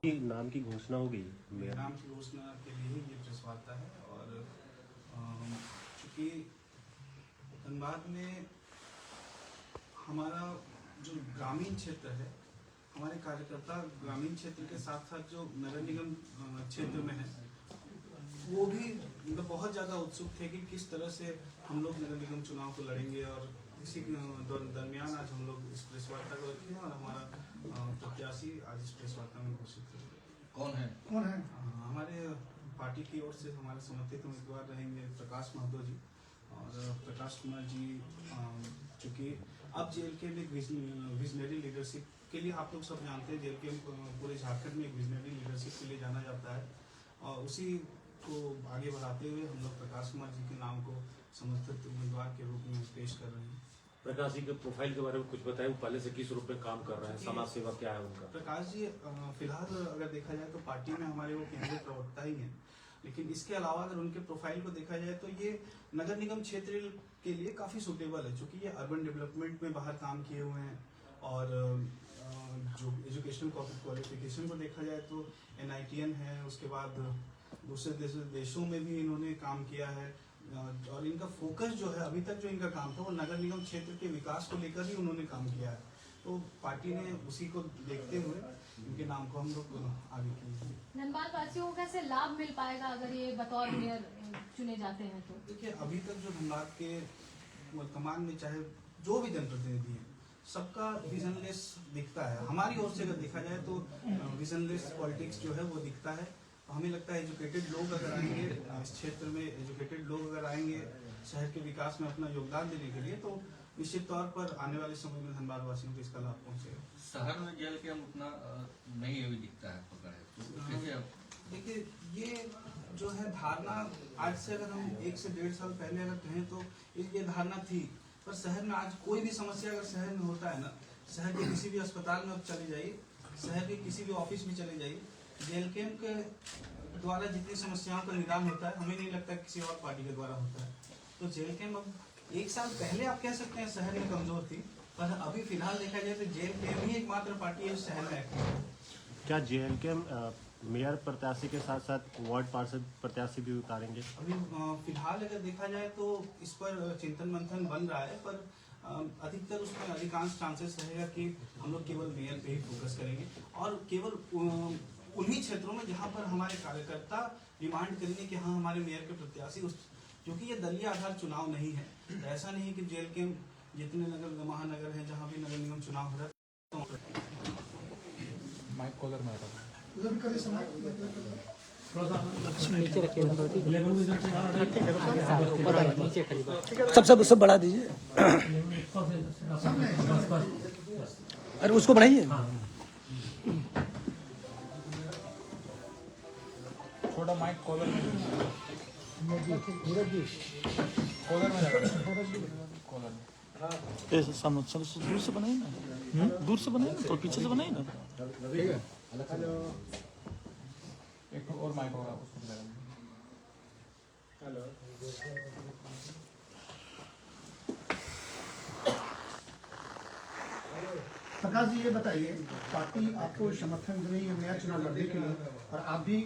नाम की घोषणा हो गई? मेरे नाम की घोषणा के लिए ही ये प्रेस वार्ता है। और चूँकि धनबाद में हमारा जो ग्रामीण क्षेत्र है, हमारे कार्यकर्ता ग्रामीण क्षेत्र के साथ साथ जो नगर निगम क्षेत्र में है, वो भी मतलब बहुत ज़्यादा उत्सुक थे कि किस तरह से हम लोग नगर निगम चुनाव को लड़ेंगे। और इसी दरमियान आज हम लोग इस प्रेस वार्ता को रखे और हमारा प्रत्याशी आज इस प्रेस वार्ता में घोषित हुए। कौन है? हमारे पार्टी की ओर से हमारे समर्थित उम्मीदवार रहेंगे प्रकाश महतो जी और प्रकाश कुमार जी। चूँकि अब जेएलके में विजनरी लीडरशिप के लिए आप लोग सब जानते हैं, जेएलके पूरे झारखंड में एक विजनरी लीडरशिप के लिए जाना जाता है और उसी को आगे बढ़ाते हुए हम लोग प्रकाश कुमार जी के नाम को समर्थित उम्मीदवार के रूप में पेश कर रहे हैं। प्रकाश जी के प्रोफाइल के बारे में कुछ बताएं, वो पहले से किस रूप में काम कर रहे हैं, समाज सेवा क्या है उनका? प्रकाश जी फिलहाल अगर देखा जाए तो पार्टी में हमारे वो केंद्रीय प्रवक्ता ही हैं, लेकिन इसके अलावा अगर उनके प्रोफाइल को देखा जाए तो ये नगर निगम क्षेत्र के लिए काफ़ी सूटेबल है, चूँकि ये अर्बन डेवलपमेंट में बाहर काम किए हुए हैं। और जो एजुकेशनल क्वालिफिकेशन को देखा जाए तो NITN है, उसके बाद दूसरे देशों में भी इन्होंने काम किया है। और इनका फोकस जो है अभी तक जो इनका काम था वो नगर निगम क्षेत्र के विकास को लेकर ही उन्होंने काम किया है। तो पार्टी ने उसी को देखते हुए इनके नाम को हम लोग आगे किए। धनबाद वासियों को कैसे लाभ मिल पाएगा अगर ये बतौर मेयर चुने जाते हैं तो? देखिए, अभी तक जो धनबाद के वर्तमान में चाहे जो भी जनप्रतिनिधि है, सबका विजनलेस दिखता है। हमारी ओर से अगर देखा जाए तो विजनलेस पॉलिटिक्स जो है वो दिखता है। हमें लगता है एजुकेटेड लोग अगर आएंगे इस क्षेत्र में, एजुकेटेड लोग अगर आएंगे शहर के विकास में अपना योगदान देने के लिए, तो निश्चित तौर पर आने वाले समय में धनबाद वासियों को इसका लाभ पहुंचेगा। शहर में जेल के हम उतना नहीं अभी दिखता है पकड़। देखिए, ये जो है धारणा आज से अगर हम 1 से 1.5 साल पहले अगर कहें तो ये धारणा थी, पर शहर में आज कोई भी समस्या अगर शहर में होता है ना, शहर के किसी भी अस्पताल में चले जाइए, शहर के किसी भी ऑफिस में चले जाइए, जेएलके के द्वारा जितनी समस्याओं का निदान होता है, हमें नहीं लगता किसी और पार्टी के द्वारा होता है। तो जेएलके अब 1 साल पहले आप कह सकते हैं शहर में कमजोर थी, पर अभी फिलहाल देखा जाए तो जेएलके ही एकमात्र पार्टी है शहर में एक्टिव है। क्या जेएलके मेयर प्रत्याशी के साथ साथ वार्ड पार्षद प्रत्याशी भी उतारेंगे? अभी फिलहाल अगर देखा जाए तो इस पर चिंतन मंथन बन रहा है, पर अधिकतर उसमें अधिकांश चांसेस रहेगा कि हम लोग केवल मेयर पे ही फोकस करेंगे और केवल उन्हीं क्षेत्रों में जहां पर हमारे कार्यकर्ता डिमांड करेंगे कि हाँ हमारे मेयर के प्रत्याशी क्योंकि ये दलीय आधार चुनाव नहीं है। तो ऐसा नहीं है कि जेएलके जितने नगर महानगर हैं जहाँ भी नगर निगम चुनाव हो रहा है माइक कॉलर में सब बढ़ा दीजिए। अरे उसको बढ़ाइए। छोटा माइक कॉलर में कॉलर में दूर से बनाइए ना, दूर से बनाइए तो पीछे से बनाइए ना। एक और माइक होगा उसको। हेलो, प्रकाश जी ये बताइए, पार्टी आपको समर्थन दे रही है नया चुनाव लड़ने के लिए और आप भी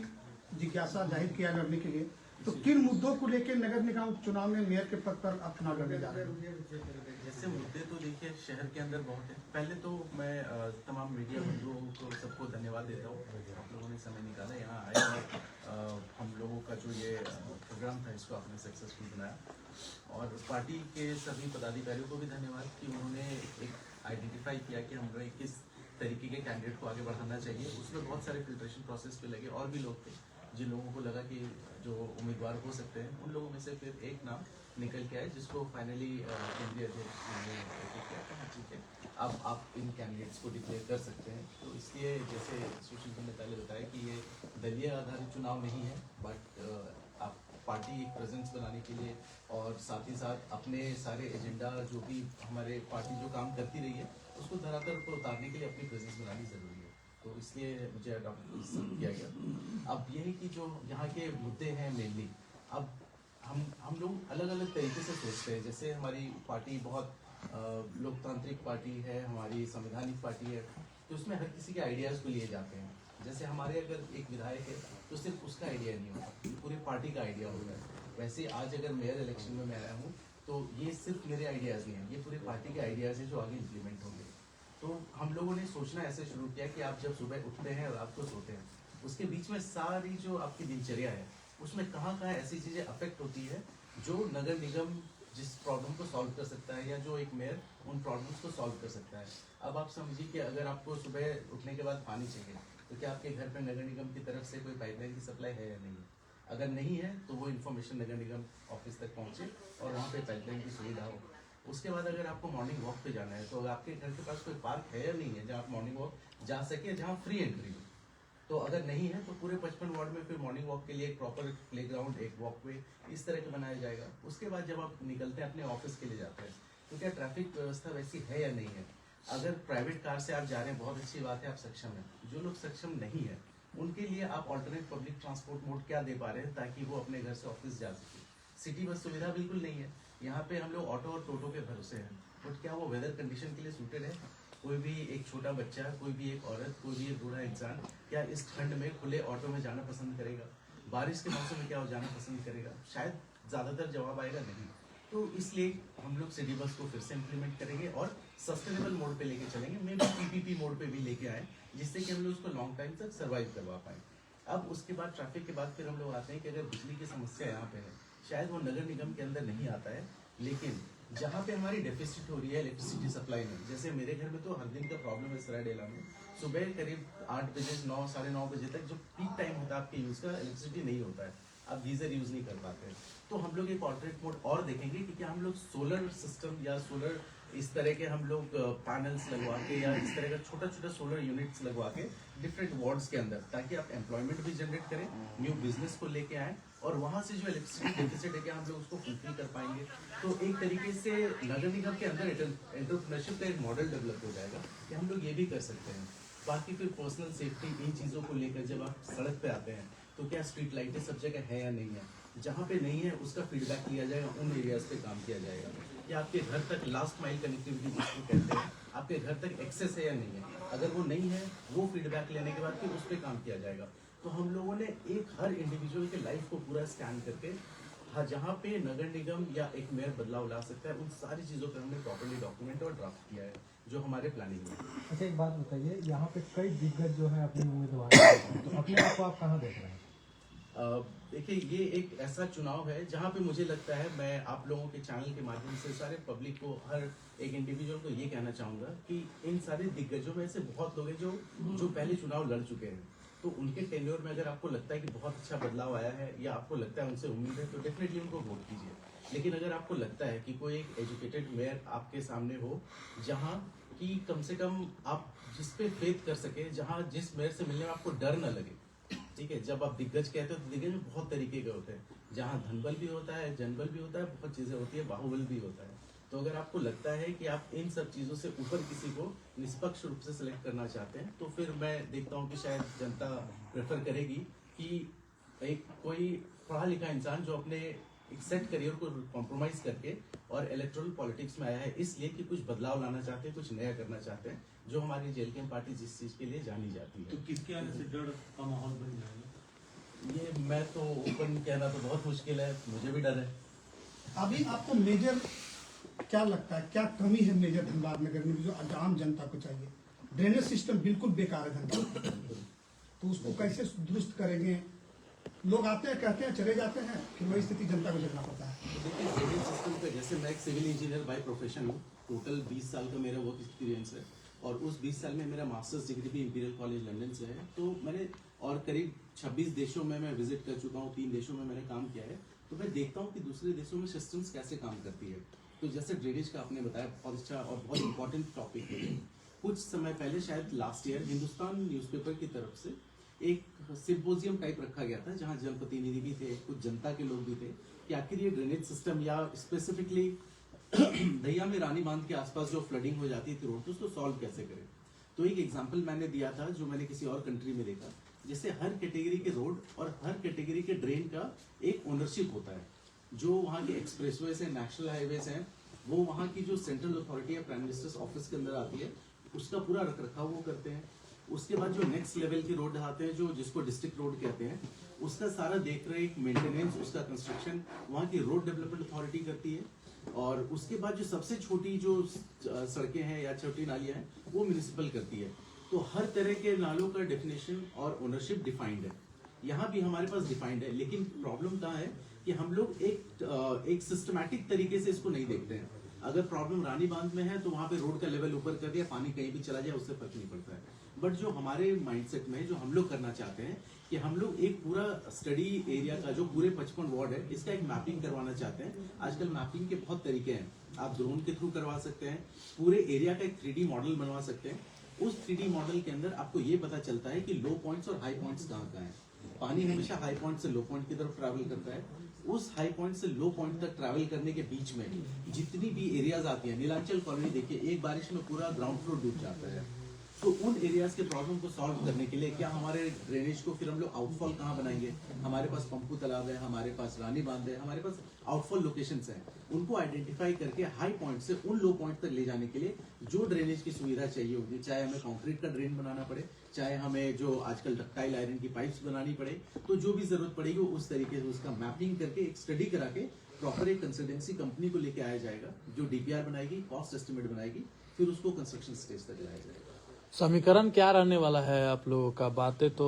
जिज्ञासा जाहिर किया लड़ने के लिए, तो किन मुद्दों को लेकर नगर निगम चुनाव में मेयर के पद पर आप चुनाव लड़ने जा रहे हैं? जैसे मुद्दे तो देखिए शहर के अंदर बहुत है। पहले तो मैं तमाम मीडिया बंधुओं को सबको धन्यवाद देता हूँ, आप लोगों ने समय निकाला यहाँ आए और हम लोगों का जो ये प्रोग्राम था इसको आपने सक्सेसफुल बनाया। और पार्टी के सभी पदाधिकारियों को भी धन्यवाद कि उन्होंने एक आइडेंटिफाई किया कि हमें किस तरीके के कैंडिडेट को आगे बढ़ाना चाहिए। उसमें बहुत सारे फिल्ट्रेशन प्रोसेस पे लगे और भी लोग थे जिन लोगों को लगा कि जो उम्मीदवार हो सकते हैं, उन लोगों में से फिर एक नाम निकल के आए जिसको फाइनली केंद्रीय अध्यक्ष ने किया था। ठीक है, अब आप इन कैंडिडेट्स को डिक्लेयर कर सकते हैं। तो इसलिए जैसे सुशील जी ने पहले बताया कि ये दलीय आधारित चुनाव नहीं है, बट आप पार्टी एक प्रेजेंस बनाने के लिए और साथ ही साथ अपने सारे एजेंडा जो भी हमारे पार्टी जो काम करती रही है उसको धरातल पर उतारने के लिए अपनी प्रेजेंस बनानी जरूरी है। तो इसलिए मुझे अडॉप्ट किया गया। अब यही कि जो यहाँ के मुद्दे हैं मेनली, अब हम लोग अलग अलग तरीके से सोचते हैं। जैसे हमारी पार्टी बहुत लोकतांत्रिक पार्टी है, हमारी संवैधानिक पार्टी है, तो उसमें हर किसी के आइडियाज़ को लिए जाते हैं। जैसे हमारे अगर एक विधायक है तो सिर्फ उसका आइडिया नहीं होता, पूरी पार्टी का आइडिया होता है। वैसे आज अगर मेयर इलेक्शन में मैं आया हूँ तो ये सिर्फ मेरे आइडियाज़ नहीं हैं, ये पूरी पार्टी के आइडियाज़ हैं जो आगे इम्प्लीमेंट होंगे। तो हम लोगों ने सोचना ऐसे शुरू किया कि आप जब सुबह उठते हैं और रात को सोते हैं, उसके बीच में सारी जो आपकी दिनचर्या है उसमें कहाँ कहाँ ऐसी चीज़ें अफेक्ट होती है जो नगर निगम जिस प्रॉब्लम को सॉल्व कर सकता है या जो एक मेयर उन प्रॉब्लम्स को सॉल्व कर सकता है। अब आप समझिए कि अगर आपको सुबह उठने के बाद पानी चाहिए तो क्या आपके घर पे नगर निगम की तरफ से कोई पाइपलाइन की सप्लाई है या नहीं है? अगर नहीं है तो वो इन्फॉर्मेशन नगर निगम ऑफिस तक पहुँचे और वहाँ पे पाइपलाइन की सुविधा हो। उसके बाद अगर आपको मॉर्निंग वॉक पे जाना है तो आपके घर के पास कोई पार्क है या नहीं है जहाँ आप मॉर्निंग वॉक जा सके, जहाँ फ्री एंट्री हो। तो अगर नहीं है तो पूरे 55 वार्ड में फिर मॉर्निंग वॉक के लिए एक प्रॉपर प्लेग्राउंड, एक वॉकवे इस तरह का बनाया जाएगा। उसके बाद जब आप निकलते हैं अपने ऑफिस के लिए जाते हैं तो क्या ट्रैफिक व्यवस्था वैसी है या नहीं है? अगर प्राइवेट कार से आप जा रहे हैं बहुत अच्छी बात है, आप सक्षम हैं। जो लोग सक्षम नहीं है उनके लिए आप ऑल्टरनेट पब्लिक ट्रांसपोर्ट मोड क्या दे पा रहे हैं ताकि वो अपने घर से ऑफिस जा सके? सिटी बस सुविधा बिल्कुल नहीं है। यहाँ पे हम लोग ऑटो और टोटो के भरोसे हैं, बट क्या वो वेदर कंडीशन के लिए सूटेड है? कोई भी एक छोटा बच्चा, कोई भी एक औरत, कोई भी एक बूढ़ा इंसान क्या इस ठंड में खुले ऑटो में जाना पसंद करेगा? बारिश के मौसम में क्या वो जाना पसंद करेगा? शायद ज़्यादातर जवाब आएगा नहीं। तो इसलिए हम लोग सिटी बस को फिर से इम्प्लीमेंट करेंगे और सस्टेनेबल मोड पे लेके चलेंगे, मे बी पीपीपी मोड पे भी लेके आए, जिससे कि हम लोग उसको लॉन्ग टाइम तक सर्वाइव करवा पाएँ। अब उसके बाद ट्रैफिक के बाद फिर हम लोग आते हैं कि अगर बिजली की समस्या यहाँ पे है, शायद वो नगर निगम के अंदर नहीं आता है, लेकिन जहाँ पे हमारी डेफिसिट हो रही है इलेक्ट्रिसिटी सप्लाई में, जैसे मेरे घर में तो हर दिन का प्रॉब्लम है सरायडेला में, सुबह करीब 8 बजे 9 साढ़े 9 बजे तक जो पीक टाइम होता है आपके यूज़ का, इलेक्ट्रिसिटी नहीं होता है, आप गीजर यूज़ नहीं कर पाते हैं। तो हम लोग एक ऑल्टरनेट मोड और देखेंगे कि क्या हम लोग सोलर सिस्टम या सोलर इस तरह के हम लोग पैनल्स लगवा के या इस तरह का छोटा छोटा सोलर यूनिट्स लगवा के डिफरेंट वार्ड्स के अंदर, ताकि आप एम्प्लॉयमेंट भी जनरेट करें, न्यू बिजनेस को लेके आए और वहाँ से जो इलेक्ट्रिसिटी डेफिसिट है क्या हम लोग उसको फुलफिल कर पाएंगे। तो एक तरीके से नगर निगम के अंदर एंटरप्रेन्योरशिप का एक मॉडल डेवलप हो जाएगा कि हम लोग ये भी कर सकते हैं। बाकी फिर पर्सनल सेफ्टी इन चीज़ों को लेकर जब आप सड़क पे आते हैं तो क्या स्ट्रीट लाइटें सब जगह है या नहीं है? जहाँ पे नहीं है उसका फीडबैक लिया जाएगा, उन एरियाज पे काम किया जाएगा। या आपके घर तक लास्ट माइल कनेक्टिविटी जिसको कहते हैं, आपके घर तक एक्सेस है या नहीं है? अगर वो नहीं है, वो फीडबैक लेने के बाद फिर उस पर काम किया जाएगा। तो हम लोगों ने एक हर इंडिविजुअल के लाइफ को पूरा स्कैन करके हाँ जहाँ पे नगर निगम या एक मेयर बदलाव ला सकता है, उन सारी चीज़ों पर हमने प्रॉपर्ली डॉक्यूमेंट और ड्राफ्ट किया है जो हमारे प्लानिंग में है। अच्छा, एक बात बताइए, यहाँ पे कई दिग्गज जो है अपने उम्मीदवार हैं, तो अपने आप को आप कहाँ देख रहे हैं? देखिए, ये एक ऐसा चुनाव है जहाँ पे मुझे लगता है मैं आप लोगों के चैनल के माध्यम से सारे पब्लिक को, हर एक इंडिविजुअल को ये कहना चाहूँगा कि इन सारे दिग्गजों में से बहुत लोग हैं जो पहले चुनाव लड़ चुके हैं। तो उनके टेन्योर में अगर आपको लगता है कि बहुत अच्छा बदलाव आया है या आपको लगता है उनसे उम्मीद है, तो डेफिनेटली उनको वोट कीजिए। लेकिन अगर आपको लगता है कि कोई एक एजुकेटेड मेयर आपके सामने हो, जहाँ की कम से कम आप जिस पे फेथ कर सके, जहाँ जिस मेयर से मिलने में आपको डर न लगे, ठीक है। जब आप दिग्गज कहते हो तो दिग्गज में बहुत तरीके के होते हैं, जहाँ धनबल भी होता है, जनबल भी होता है, बहुत चीज़ें होती है, बाहुबल भी होता है। तो अगर आपको लगता है कि आप इन सब चीज़ों से ऊपर किसी को निष्पक्ष रूप से सिलेक्ट करना चाहते हैं, तो फिर मैं देखता हूँ कि शायद जनता प्रेफर करेगी कि एक कोई पढ़ा लिखा इंसान जो अपने एक सेट करियर को कॉम्प्रोमाइज़ करके और इलेक्ट्रल पॉलिटिक्स में आया है इसलिए कि कुछ बदलाव लाना चाहते हैं, कुछ नया करना चाहते हैं, जो हमारी जेलकेम पार्टी जिस चीज़ के लिए जानी जाती है। तो किसके आने से डर का माहौल बन जाएगा? ये मैं तो ओपन कहना तो बहुत मुश्किल है, मुझे भी डर है। अभी आपको मेजर क्या लगता है, क्या कमी है मेजर धनबाद नगर में जो आम जनता को चाहिए? ड्रेनेज सिस्टम बिल्कुल बेकार है धनबाद, तो उसको कैसे दुरुस्त करेंगे? लोग आते हैं, कहते हैं, चले जाते हैं, फिर वही स्थिति जनता को झेलना पड़ता है। देखिए, ड्रेनेज सिस्टम का जैसे मैं एक सिविल इंजीनियर बाय प्रोफेशन हूँ, टोटल 20 साल का मेरा वर्क एक्सपीरियंस है और उस 20 साल में मेरा मास्टर्स डिग्री भी इंपीरियल कॉलेज लंदन से है। तो मैंने और करीब 26 देशों में मैं विजिट कर चुका हूँ, 3 देशों में मैंने काम किया है। तो मैं देखता हूँ कि दूसरे देशों में सिस्टम्स कैसे काम करती है। तो जैसे ड्रेनेज का आपने बताया, बहुत अच्छा और बहुत इंपॉर्टेंट टॉपिक है। कुछ समय पहले शायद लास्ट ईयर हिंदुस्तान न्यूज़पेपर की तरफ से एक सिम्पोजियम टाइप रखा गया था, जहाँ जनप्रतिनिधि भी थे, कुछ जनता के लोग भी थे, कि आखिर ये ड्रेनेज सिस्टम या स्पेसिफिकली दहिया में रानी बांध के आसपास जो फ्लडिंग हो जाती थी रोड, तो उसको सॉल्व कैसे करें। तो एक एग्जांपल मैंने दिया था जो मैंने किसी और कंट्री में देखा, जैसे हर कैटेगरी के रोड और हर कैटेगरी के ड्रेन का एक ओनरशिप होता है। जो वहाँ के एक्सप्रेसवेज हैं, नेशनल हाईवेज हैं, वो वहाँ की जो सेंट्रल अथॉरिटी है प्राइम मिनिस्टर्स ऑफिस के अंदर आती है, उसका पूरा रख रखाव वो करते हैं। उसके बाद जो नेक्स्ट लेवल की रोड आते हैं, जो जिसको डिस्ट्रिक्ट रोड कहते हैं, उसका सारा देख रहे एक मेंटेनेंस, उसका कंस्ट्रक्शन वहाँ की रोड डेवलपमेंट अथॉरिटी करती है। और उसके बाद जो सबसे छोटी जो सड़कें हैं या छोटी नालियाँ हैं वो म्यूनिसिपल करती है। तो हर तरह के नालों का डेफिनेशन और ओनरशिप डिफाइंड है। यहाँ भी हमारे पास डिफाइंड है, लेकिन प्रॉब्लम कहाँ है कि हम लोग एक सिस्टमैटिक तरीके से इसको नहीं देखते हैं। अगर प्रॉब्लम रानी बांध में है तो वहाँ पे रोड का लेवल ऊपर कर दिया, पानी कहीं भी चला जाए उससे फर्क नहीं पड़ता है। बट जो हमारे माइंडसेट में जो हम लोग करना चाहते हैं कि हम लोग एक पूरा स्टडी एरिया का जो पूरे 55 वार्ड है इसका एक मैपिंग करवाना चाहते हैं। आजकल मैपिंग के बहुत तरीके हैं, आप ड्रोन के थ्रू करवा सकते हैं, पूरे एरिया का एक 3D मॉडल बनवा सकते हैं। उस 3D मॉडल के अंदर आपको ये पता चलता है कि लो पॉइंट्स और हाई पॉइंट्स कहाँ कहाँ है। पानी हमेशा हाई पॉइंट से लो पॉइंट की तरफ ट्रैवल करता है। उस हाई पॉइंट से लो पॉइंट तक ट्रैवल करने के बीच में जितनी भी एरियाज आती हैं, नीलांचल कॉलोनी देखिए, एक बारिश में पूरा ग्राउंड फ्लोर डूब जाता है। तो उन एरियाज के प्रॉब्लम को सॉल्व करने के लिए क्या हमारे ड्रेनेज को फिर हम लोग आउटफॉल कहाँ बनाएंगे? हमारे पास पंपू तालाब है, हमारे पास रानी बांध है, हमारे पास आउटफॉल लोकेशंस हैं। उनको आइडेंटिफाई करके हाई पॉइंट से उन लो पॉइंट तक ले जाने के लिए जो ड्रेनेज की सुविधा चाहिए होगी, चाहे हमें कंक्रीट का ड्रेन बनाना पड़े, चाहे हमें जो आजकल डक्टाइल आयरन की पाइप्स बनानी पड़े, तो जो भी जरूरत पड़ेगी उस तरीके से उसका मैपिंग करके एक स्टडी करा के प्रॉपर एक कंसल्टेंसी कंपनी को लेके आया जाएगा जो डीपीआर बनाएगी, कॉस्ट एस्टिमेट बनाएगी, फिर उसको कंस्ट्रक्शन स्टेज तक लाया जाएगा। समीकरण क्या रहने वाला है आप लोगों का? बातें तो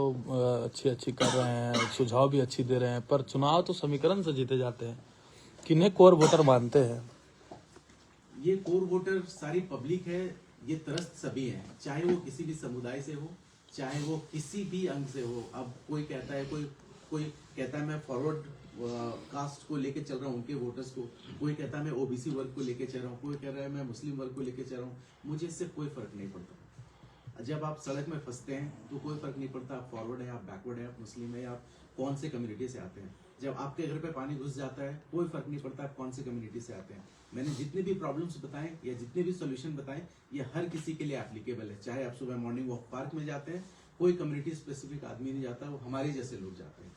अच्छी कर रहे हैं, सुझाव भी अच्छी दे रहे हैं, पर चुनाव तो समीकरण से जीते जाते हैं। किन्हें कोर वोटर मानते हैं? ये कोर वोटर सारी पब्लिक है, ये त्रस्त सभी हैं, चाहे वो किसी भी समुदाय से हो, चाहे वो किसी भी अंग से हो। अब कोई कहता है, कोई कहता है मैं फॉरवर्ड कास्ट को लेके चल रहा हूँ, उनके वोटर्स को, कोई कहता है मैं ओबीसी वर्ग को लेके चल रहा हूँ, कोई कह रहा है मैं मुस्लिम वर्ग को लेके चल रहा हूँ। मुझे इससे कोई फर्क नहीं पड़ता। जब आप सड़क में फंसते हैं तो कोई फर्क नहीं पड़ता आप फॉरवर्ड है, आप बैकवर्ड है, आप मुस्लिम है, आप कौन से कम्युनिटी से आते हैं। जब आपके घर पे पानी घुस जाता है कोई फर्क नहीं पड़ता आप कौन से कम्युनिटी से आते हैं। मैंने जितने भी प्रॉब्लम्स बताएं या जितने भी सोल्यूशन बताएं ये हर किसी के लिए एप्लीकेबल है। चाहे आप सुबह मॉर्निंग वॉक पार्क में जाते हैं, कोई कम्युनिटी स्पेसिफिक आदमी नहीं जाता, वो हमारे जैसे लोग जाते हैं।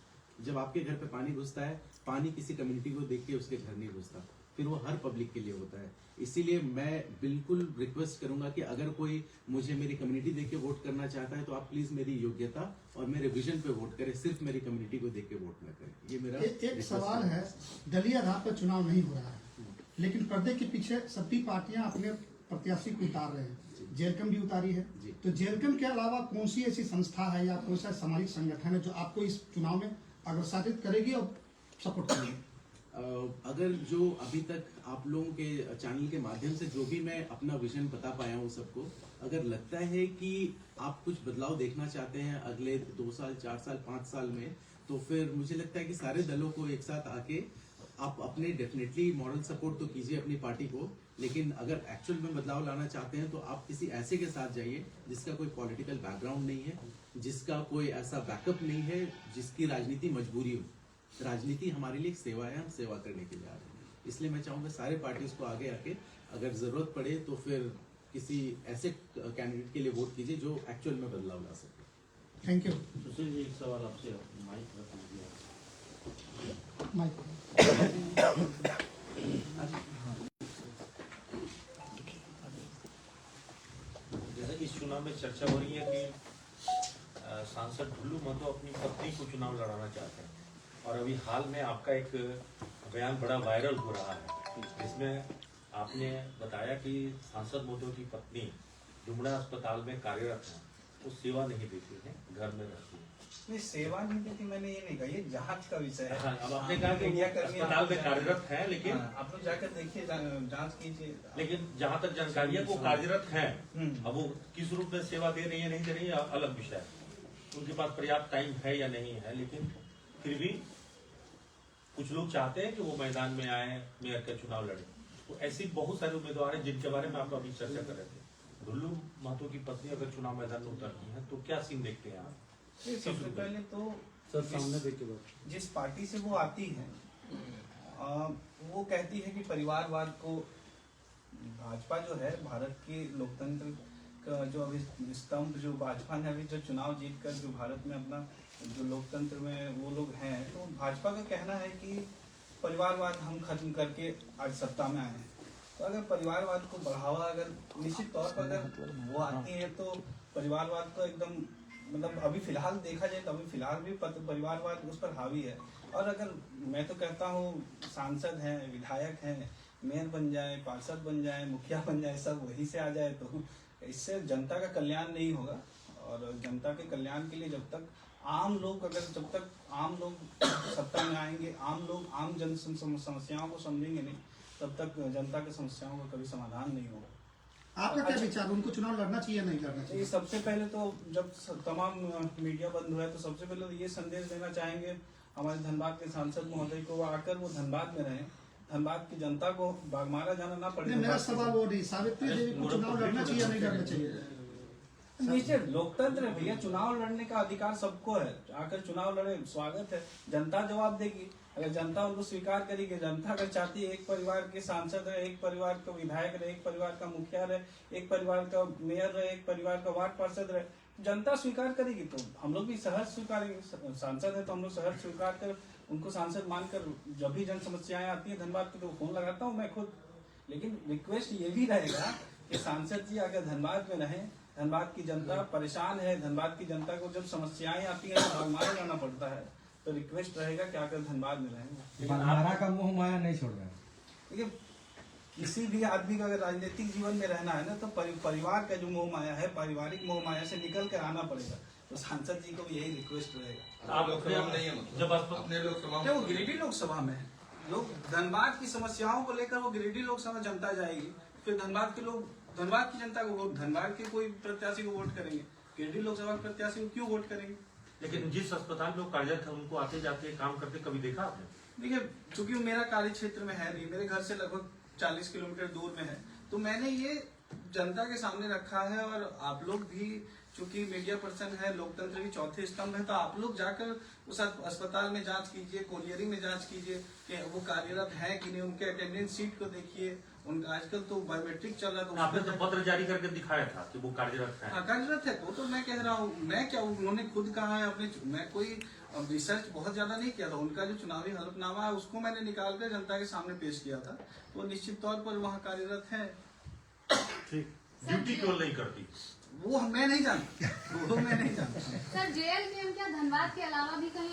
जब आपके घर पे पानी घुसता है, पानी किसी कम्युनिटी को देख के उसके घर नहीं घुसता, फिर वो हर पब्लिक के लिए होता है। इसीलिए मैं बिल्कुल रिक्वेस्ट करूंगा कि अगर कोई मुझे मेरी कम्युनिटी देख के वोट करना चाहता है तो आप प्लीज मेरी योग्यता और मेरे विजन पे वोट करें, सिर्फ मेरी कम्युनिटी को देख के वोट न करें। ये मेरा एक सवाल है, दलीय आधार पर चुनाव नहीं हो रहा है, लेकिन पर्दे के पीछे सभी पार्टियां अपने प्रत्याशी को उतार रहे हैं। जेलकम भी उतारी है, तो जेलकम के अलावा कौन सी ऐसी संस्था है या कौन सा सामाजिक संगठन है जो आपको इस चुनाव में अग्रसारित करेगी और सपोर्ट करेगी? अगर जो अभी तक आप लोगों के चैनल के माध्यम से जो भी मैं अपना विजन बता पाया हूँ सबको, अगर लगता है कि आप कुछ बदलाव देखना चाहते हैं अगले 2 साल, 4 साल, 5 साल में, तो फिर मुझे लगता है कि सारे दलों को एक साथ आके आप अपने डेफिनेटली मॉरल सपोर्ट तो कीजिए अपनी पार्टी को, लेकिन अगर एक्चुअल में बदलाव लाना चाहते हैं तो आप किसी ऐसे के साथ जाइए जिसका कोई पॉलिटिकल बैकग्राउंड नहीं है, जिसका कोई ऐसा बैकअप नहीं है, जिसकी राजनीति मजबूरी हो। राजनीति हमारे लिए एक सेवा है, हम सेवा करने के लिए आ रहे हैं। इसलिए मैं चाहूंगा सारे पार्टीज को आगे आके अगर जरूरत पड़े तो फिर किसी ऐसे कैंडिडेट के लिए वोट कीजिए जो एक्चुअल में बदलाव ला सके। Thank you. सुशील जी, एक सवाल आपसे, माइक रख लीजिए। जैसे इस चुनाव में चर्चा हो रही है कि सांसद ढुल्लू महतो अपनी पत्नी को चुनाव लड़ाना चाहते हैं, और अभी हाल में आपका एक बयान बड़ा वायरल हो रहा है जिसमें आपने बताया कि सांसद महतो की पत्नी डुमरा अस्पताल में कार्यरत है, वो सेवा नहीं देती है, घर में रहती है। नहीं, सेवा नहीं देती मैंने ये नहीं कहा, ये जांच का विषय है। हाँ, अब आपने कहा कि अस्पताल में कार्यरत है, लेकिन आप लोग जाकर देखिए, जांच कीजिए। लेकिन जहाँ तक जानकारी है वो कार्यरत है। अब वो किस रूप में सेवा दे रही है नहीं दे रही है अलग विषय है, उनके पास पर्याप्त टाइम है या नहीं है, लेकिन फिर भी कुछ लोग चाहते हैं कि वो मैदान में आए, मेयर का चुनाव लड़े। तो ऐसी बहुत सारे उम्मीदवार हैं जिनके बारे में आप अभी चर्चा कर रहे थे। ढुल्लू महतो की पत्नी अगर चुनाव मैदान में उतरती है तो क्या सीन देखते हैं आप? सबसे पहले तो सामने देख के जिस पार्टी से वो आती है वो कहती है कि परिवारवाद को, भाजपा जो है भारत के लोकतंत्र का जो अभी स्तंभ जो भाजपा ने अभी जो चुनाव जीतकर जो भारत में अपना जो लोकतंत्र में वो लोग हैं, तो भाजपा का कहना है कि परिवारवाद हम खत्म करके आज सत्ता में आए हैं। तो अगर परिवारवाद को बढ़ावा अगर निश्चित तौर पर अगर वो आती है तो परिवारवाद तो एकदम मतलब अभी फिलहाल देखा जाए तो अभी फिलहाल भी परिवारवाद उस पर हावी है। और अगर मैं तो कहता हूँ सांसद हैं, विधायक हैं, मेयर बन जाए, पार्षद बन जाए, मुखिया बन जाए, सब वहीं से आ जाए तो इससे जनता का कल्याण नहीं होगा। और जनता के कल्याण के लिए जब तक आम लोग सत्ता में आएंगे, आम लोग आम जन समस्याओं को समझेंगे नहीं, तब तक जनता की समस्याओं का कभी समाधान नहीं होगा। आपका क्या विचार, उनको चुनाव लड़ना चाहिए नहीं लड़ना चाहिए? सबसे पहले तो जब तमाम मीडिया बंद हुआ है तो सबसे पहले तो ये संदेश देना चाहेंगे हमारे धनबाद के सांसद महोदय को, आकर वो धनबाद में रहें, धनबाद की जनता को बागमारा जाना ना पड़े। मेरा सवाल वो नहीं, सावित्री देवी को चुनाव लड़ना चाहिए नहीं लड़ना चाहिए? निश्चित लोकतंत्र है भैया, चुनाव लड़ने का अधिकार सबको है, आकर चुनाव लड़े, स्वागत है, जनता जवाब देगी। अगर जनता उनको स्वीकार करेगी, जनता अगर चाहती है एक परिवार के सांसद रहे, एक परिवार का विधायक रहे, एक परिवार का मुखिया रहे, एक परिवार का मेयर रहे, एक परिवार का वार्ड पार्षद रहे, जनता स्वीकार करेगी तो हम लोग भी सहर्ष स्वीकारेंगे। सांसद है तो हम लोग सहर्ष स्वीकार कर उनको सांसद मानकर जब भी जन समस्याएं आती है धनबाद के तो फोन लगाता हूँ मैं खुद। लेकिन रिक्वेस्ट ये भी रहेगा कि सांसद जी अगर धनबाद में रहें, धनबाद की जनता परेशान है, धनबाद की जनता को जब समस्याएं आती है तो बागमारा जाना पड़ता है, तो रिक्वेस्ट रहेगा कि आकर धनबाद में रहेंगे। बागमारा का मोह माया नहीं छोड़ रहे हैं। देखिए किसी भी आदमी का अगर राजनीतिक जीवन में रहना है ना तो परिवार का जो मोह माया है, पारिवारिक मोह माया से निकल कर आना पड़ेगा। तो सांसद जी को भी यही रिक्वेस्ट रहेगा। आप जब अपने क्या वो गिरिडीह लोकसभा में है, लोग धनबाद की समस्याओं को लेकर वो गिरिडीह लोकसभा जनता जाएगी, फिर धनबाद के लोग धनबाद की जनता को वोट, धनबाद के कोई प्रत्याशी को वोट करेंगे, गिरिडीह लोकसभा के प्रत्याशी को क्यों वोट करेंगे? लेकिन जिस अस्पताल में लोग कार्यरत है उनको आते जाते काम करते कभी देखा आपने? देखिए चूंकि मेरा कार्य क्षेत्र में है नहीं, मेरे घर से लगभग 40 किलोमीटर दूर में है, तो मैंने ये जनता के सामने रखा है। और आप लोग भी चूंकि मीडिया पर्सन है, लोकतंत्र की चौथे स्तंभ है, तो आप लोग जाकर उस अस्पताल में जांच कीजिए, कोलियरी में जांच कीजिए कि वो कार्यरत है कि नहीं, उनके अटेंडेंस सीट को देखिए। उनका आजकल तो बायोमेट्रिक चल रहा है, आपने तो पत्र जारी करके दिखाया था कि वो कार्यरत है। कार्यरत है तो मैं कह रहा हूँ, मैं क्या, उन्होंने खुद कहा है अपने, मैं कोई रिसर्च बहुत ज्यादा नहीं किया था, उनका जो चुनावी हलफनामा है उसको मैंने निकाल कर जनता के सामने पेश किया था, तो निश्चित तौर पर वहाँ कार्यरत है। ठीक, ड्यूटी क्यों नहीं करती वो मैं नहीं जानता, वो मैं नहीं जानता। सर जेएलपीएम क्या धनबाद के अलावा भी कहीं